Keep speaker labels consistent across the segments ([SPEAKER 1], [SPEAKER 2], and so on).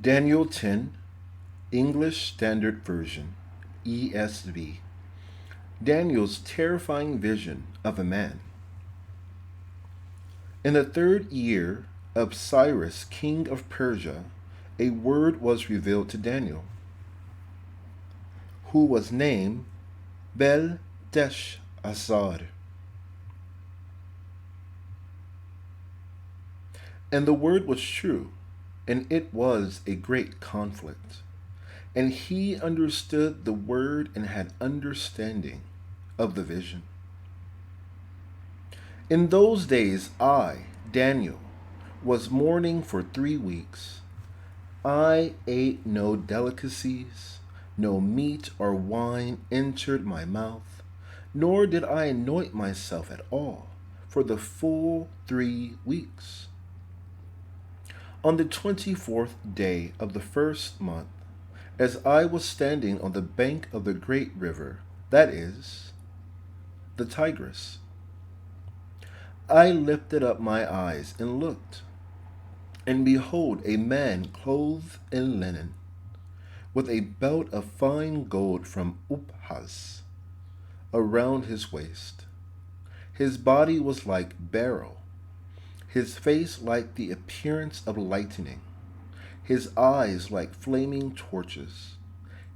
[SPEAKER 1] Daniel 10, English Standard Version, ESV. Daniel's terrifying vision of a man. In the 3rd year of Cyrus, king of Persia, a word was revealed to Daniel, who was named Belteshazzar. And the word was true, and it was a great conflict. And he understood the word and had understanding of the vision. In those days, I, Daniel, was mourning for 3 weeks. I ate no delicacies, no meat or wine entered my mouth, nor did I anoint myself at all for the full 3 weeks. On the 24th day of the 1st month, as I was standing on the bank of the great river, that is, the Tigris, I lifted up my eyes and looked, and behold, a man clothed in linen, with a belt of fine gold from Uphaz around his waist. His body was like beryl, his face like the appearance of lightning, his eyes like flaming torches,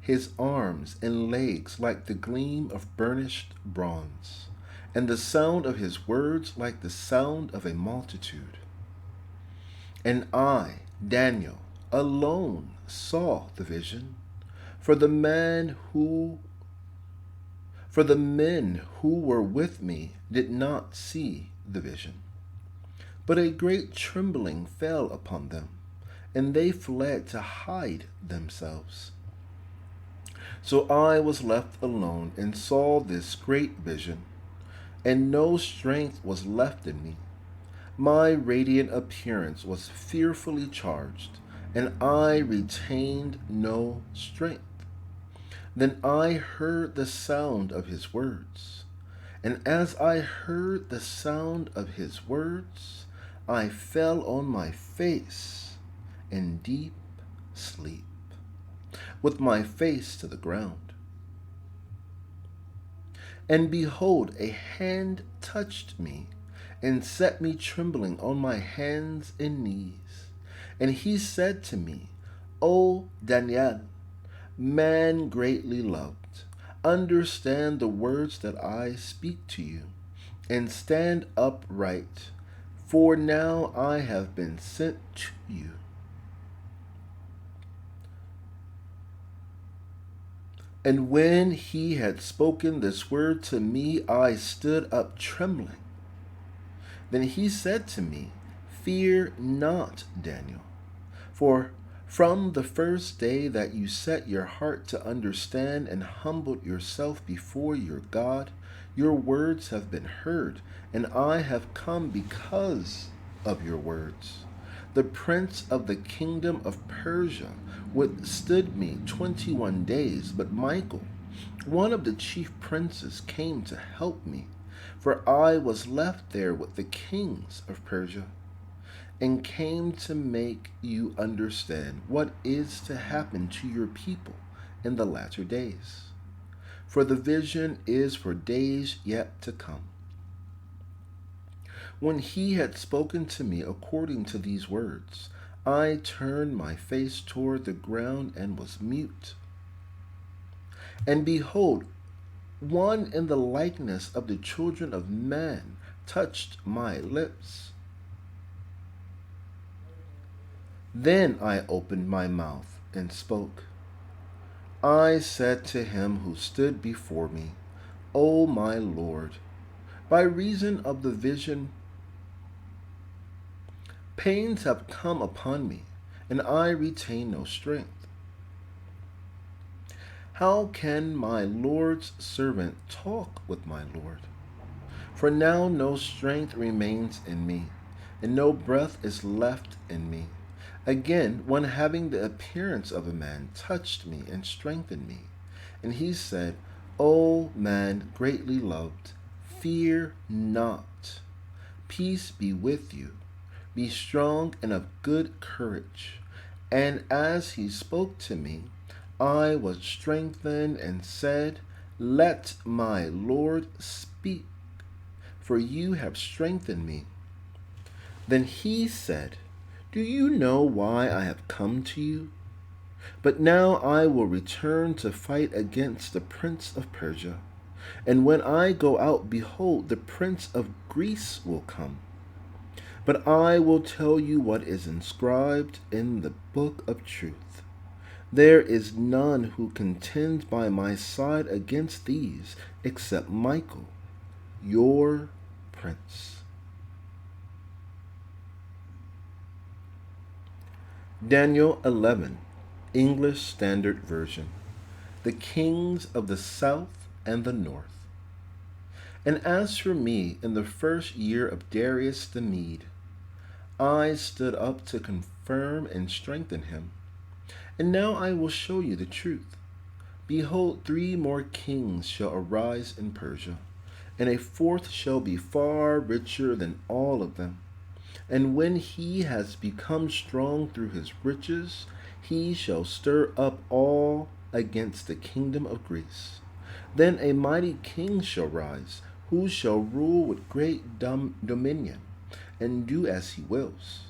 [SPEAKER 1] his arms and legs like the gleam of burnished bronze, and the sound of his words like the sound of a multitude. And I, Daniel, alone saw the vision, for the men who were with me did not see the vision. But a great trembling fell upon them, and they fled to hide themselves. So I was left alone and saw this great vision, and no strength was left in me. My radiant appearance was fearfully charged, and I retained no strength. Then I heard the sound of his words, and as I heard the sound of his words, I fell on my face in deep sleep, with my face to the ground. And behold, a hand touched me and set me trembling on my hands and knees. And he said to me, O Daniel, man greatly loved, understand the words that I speak to you, and stand upright, for now I have been sent to you. And when he had spoken this word to me, I stood up trembling. Then he said to me, Fear not, Daniel, for from the first day that you set your heart to understand and humbled yourself before your God, your words have been heard, and I have come because of your words. The prince of the kingdom of Persia withstood me 21 days, but Michael, one of the chief princes, came to help me, for I was left there with the kings of Persia, and came to make you understand what is to happen to your people in the latter days. For the vision is for days yet to come. When he had spoken to me according to these words, I turned my face toward the ground and was mute. And behold, one in the likeness of the children of man touched my lips. Then I opened my mouth and spoke. I said to him who stood before me, O my Lord, by reason of the vision, pains have come upon me, and I retain no strength. How can my Lord's servant talk with my Lord? For now no strength remains in me, and no breath is left in me. Again, one having the appearance of a man touched me and strengthened me. And he said, O man greatly loved, fear not. Peace be with you. Be strong and of good courage. And as he spoke to me, I was strengthened and said, Let my Lord speak, for you have strengthened me. Then he said, Do you know why I have come to you? But now I will return to fight against the prince of Persia. And when I go out, behold, the prince of Greece will come. But I will tell you what is inscribed in the book of truth. There is none who contends by my side against these except Michael, your prince. Daniel 11, English Standard Version. The kings of the south and the north. And as for me, in the first year of Darius the Mede, I stood up to confirm and strengthen him. And now I will show you the truth. Behold, 3 more kings shall arise in Persia, and a 4th shall be far richer than all of them. And when he has become strong through his riches, he shall stir up all against the kingdom of Greece. Then a mighty king shall rise, who shall rule with great dominion, and do as he wills.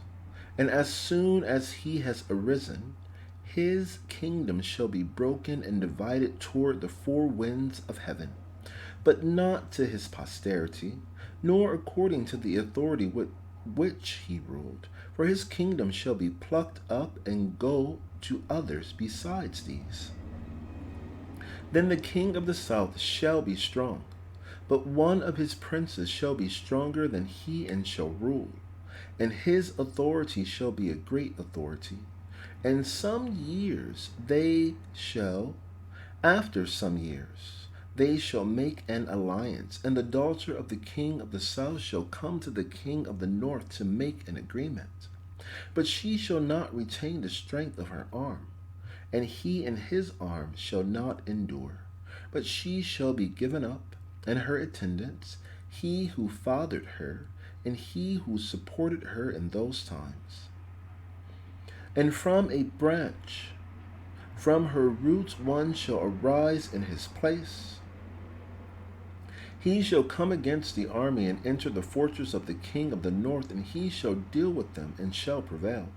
[SPEAKER 1] And as soon as he has arisen, his kingdom shall be broken and divided toward the 4 winds of heaven, but not to his posterity, nor according to the authority with which he ruled, for his kingdom shall be plucked up and go to others besides these. Then the king of the south shall be strong, but one of his princes shall be stronger than he and shall rule, and his authority shall be a great authority. And after some years, they shall make an alliance, and the daughter of the king of the south shall come to the king of the north to make an agreement. But she shall not retain the strength of her arm, and he and his arm shall not endure. But she shall be given up, and her attendants, he who fathered her, and he who supported her in those times. And from a branch, from her roots, one shall arise in his place. He shall come against the army and enter the fortress of the king of the north, and he shall deal with them and shall prevail.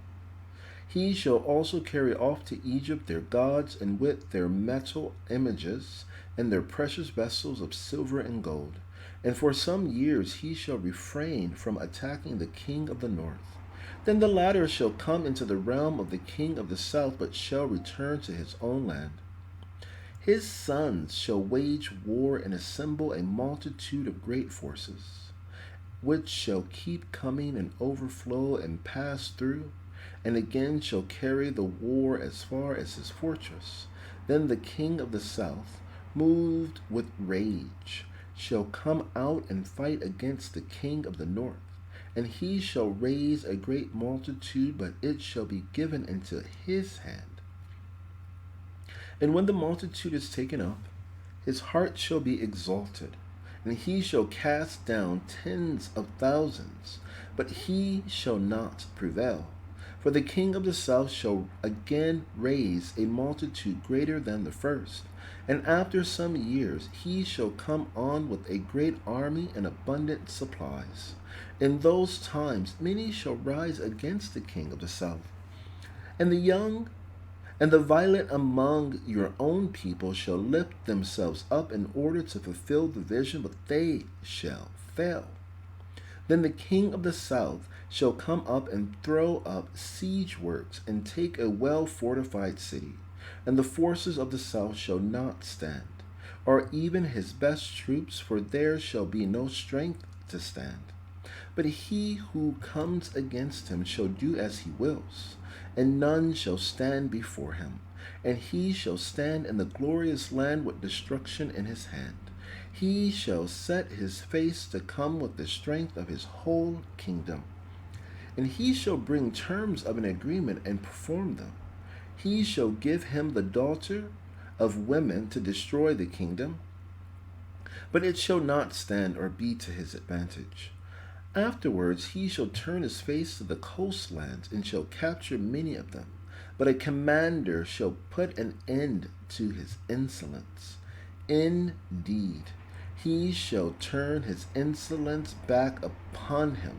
[SPEAKER 1] He shall also carry off to Egypt their gods, and with their metal images and their precious vessels of silver and gold. And for some years he shall refrain from attacking the king of the north. Then the latter shall come into the realm of the king of the south, but shall return to his own land. His sons shall wage war and assemble a multitude of great forces, which shall keep coming and overflow and pass through, and again shall carry the war as far as his fortress. Then the king of the south, moved with rage, shall come out and fight against the king of the north. And he shall raise a great multitude, but it shall be given into his hand. And when the multitude is taken up, his heart shall be exalted, and he shall cast down tens of thousands, but he shall not prevail. For the king of the south shall again raise a multitude greater than the first. And after some years he shall come on with a great army and abundant supplies. In those times many shall rise against the king of the south. And the young and the violent among your own people shall lift themselves up in order to fulfill the vision, but they shall fail. Then the king of the south shall come up and throw up siege works and take a well-fortified city, and the forces of the south shall not stand, or even his best troops, for there shall be no strength to stand. But he who comes against him shall do as he wills, and none shall stand before him. And he shall stand in the glorious land with destruction in his hand. He shall set his face to come with the strength of his whole kingdom. And he shall bring terms of an agreement and perform them. He shall give him the daughter of women to destroy the kingdom, but it shall not stand or be to his advantage. Afterwards he shall turn his face to the coastlands and shall capture many of them. but a commander shall put an end to his insolence. Indeed, he shall turn his insolence back upon him.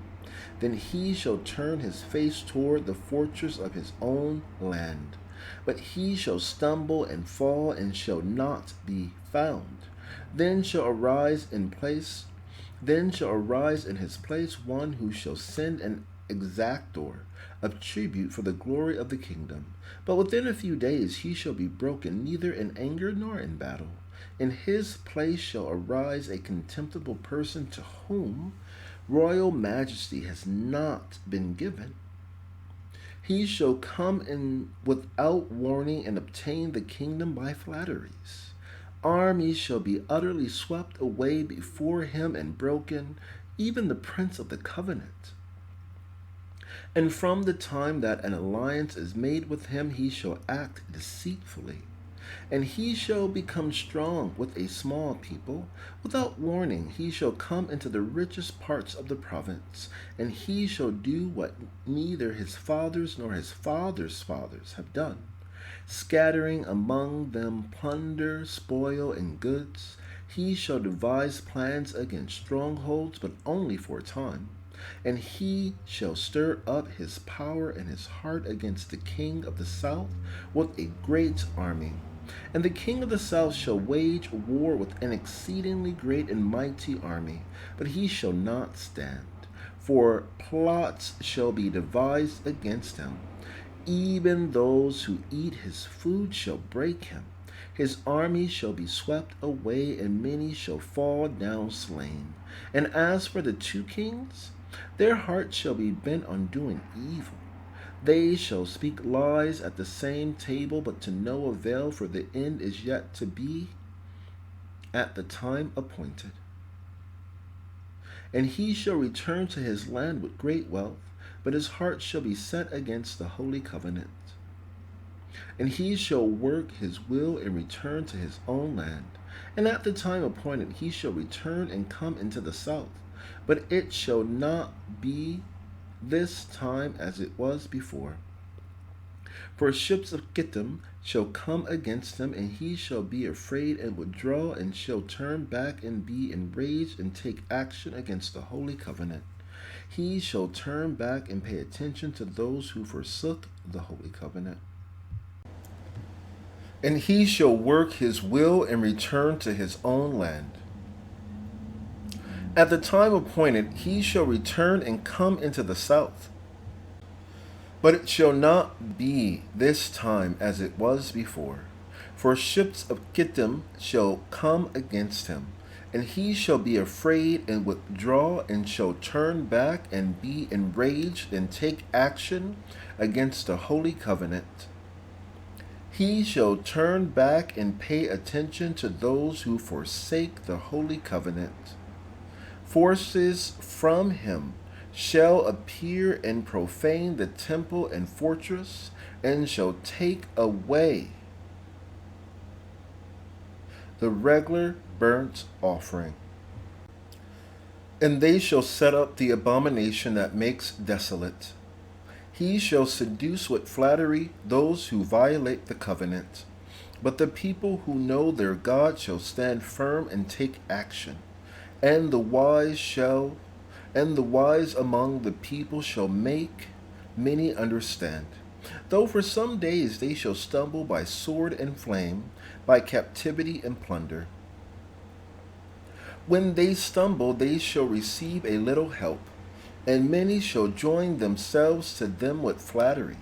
[SPEAKER 1] Then he shall turn his face toward the fortress of his own land. But he shall stumble and fall and shall not be found. Then shall arise in place then shall arise in his place one who shall send an exactor of tribute for the glory of the kingdom. But within a few days he shall be broken, neither in anger nor in battle. In his place shall arise a contemptible person to whom royal majesty has not been given. He shall come in without warning and obtain the kingdom by flatteries. Armies shall be utterly swept away before him and broken, even the prince of the covenant. And from the time that an alliance is made with him, he shall act deceitfully. And he shall become strong with a small people. Without warning, he shall come into the richest parts of the province, and he shall do what neither his fathers nor his fathers' fathers have done, scattering among them plunder, spoil, and goods. He shall devise plans against strongholds, but only for a time. And he shall stir up his power and his heart against the king of the south with a great army. And the king of the south shall wage war with an exceedingly great and mighty army, but he shall not stand, for plots shall be devised against him. Even those who eat his food shall break him. His army shall be swept away, and many shall fall down slain. And as for the two kings, their hearts shall be bent on doing evil. They shall speak lies at the same table, but to no avail, for the end is yet to be at the time appointed. And he shall return to his land with great wealth, but his heart shall be set against the holy covenant. And he shall work his will and return to his own land. And at the time appointed he shall return and come into the south. But it shall not be this time as it was before. For ships of Kittim shall come against him, and he shall be afraid and withdraw, and shall turn back and be enraged and take action against the holy covenant. He shall turn back and pay attention to those who forsook the holy covenant. And he shall work his will and return to his own land. At the time appointed he shall return and come into the south. But it shall not be this time as it was before. For ships of Kittim shall come against him, and he shall be afraid and withdraw, and shall turn back and be enraged and take action against the holy covenant. He shall turn back and pay attention to those who forsake the holy covenant. Forces from him shall appear and profane the temple and fortress, and shall take away the regular burnt offering. And they shall set up the abomination that makes desolate. He shall seduce with flattery those who violate the covenant. But the people who know their God shall stand firm and take action. And the wise among the people shall make many understand. Though for some days they shall stumble by sword and flame, by captivity and plunder. When they stumble, they shall receive a little help, and many shall join themselves to them with flattery.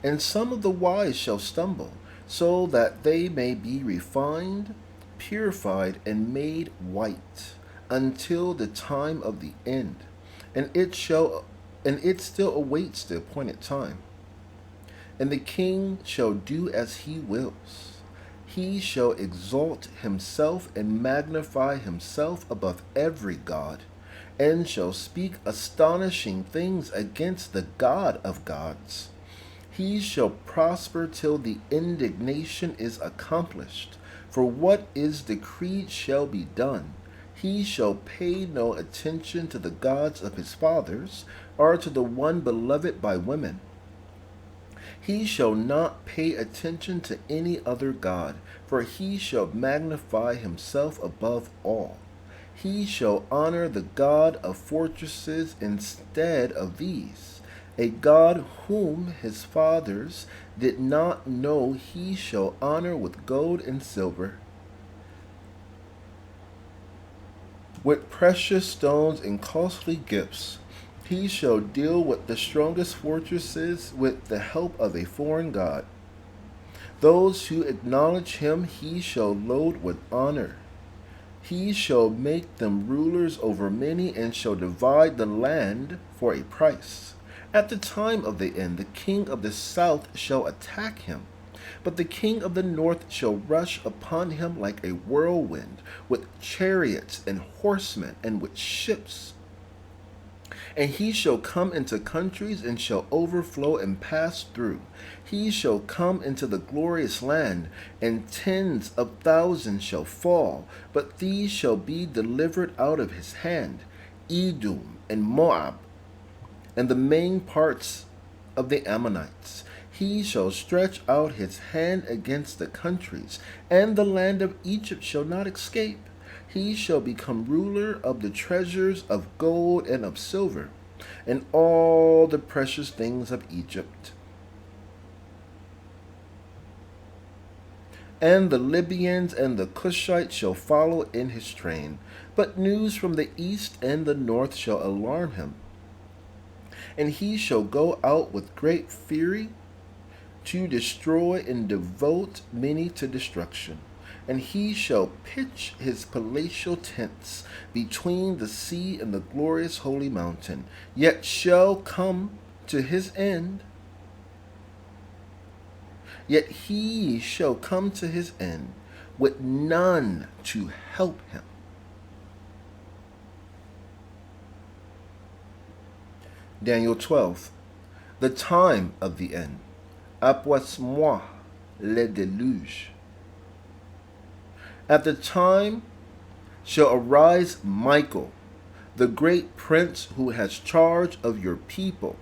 [SPEAKER 1] And some of the wise shall stumble, so that they may be refined, purified, and made white, until the time of the end. And it still awaits the appointed time. And the king shall do as he wills. He shall exalt himself and magnify himself above every god, and shall speak astonishing things against the God of gods. He shall prosper till the indignation is accomplished, for what is decreed shall be done. He shall pay no attention to the gods of his fathers, or to the one beloved by women. He shall not pay attention to any other god, for he shall magnify himself above all. He shall honor the God of fortresses instead of these. A God whom his fathers did not know he shall honor with gold and silver, with precious stones and costly gifts. He shall deal with the strongest fortresses with the help of a foreign God. Those who acknowledge him he shall load with honor. He shall make them rulers over many and shall divide the land for a price. At the time of the end, the king of the south shall attack him, but the king of the north shall rush upon him like a whirlwind, with chariots and horsemen and with ships. And he shall come into countries and shall overflow and pass through. He shall come into the glorious land, and tens of thousands shall fall, but these shall be delivered out of his hand, Edom and Moab, and the main parts of the Ammonites. He shall stretch out his hand against the countries, and the land of Egypt shall not escape. He shall become ruler of the treasures of gold and of silver, and all the precious things of Egypt. And the Libyans and the Cushites shall follow in his train. But news from the east and the north shall alarm him. And he shall go out with great fury to destroy and devote many to destruction. And he shall pitch his palatial tents between the sea and the glorious holy mountain, yet shall come to his end. Yet he shall come to his end with none to help him. Daniel 12. The time of the end. Approche-moi le déluge. At the time shall arise Michael, the great prince who has charge of your people.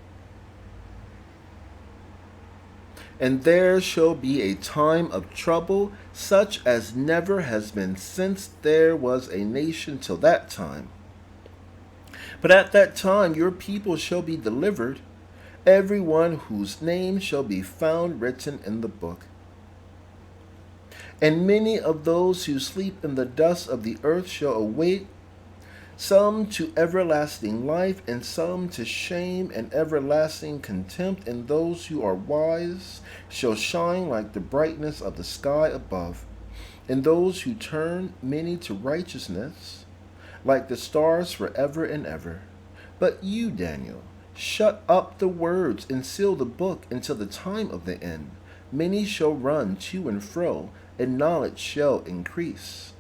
[SPEAKER 1] And there shall be a time of trouble such as never has been since there was a nation till that time. But at that time your people shall be delivered, every one whose name shall be found written in the book. And many of those who sleep in the dust of the earth shall awake, some to everlasting life, and some to shame and everlasting contempt, and those who are wise shall shine like the brightness of the sky above, and those who turn many to righteousness, like the stars forever and ever. But you, Daniel, shut up the words and seal the book until the time of the end. Many shall run to and fro, and knowledge shall increase.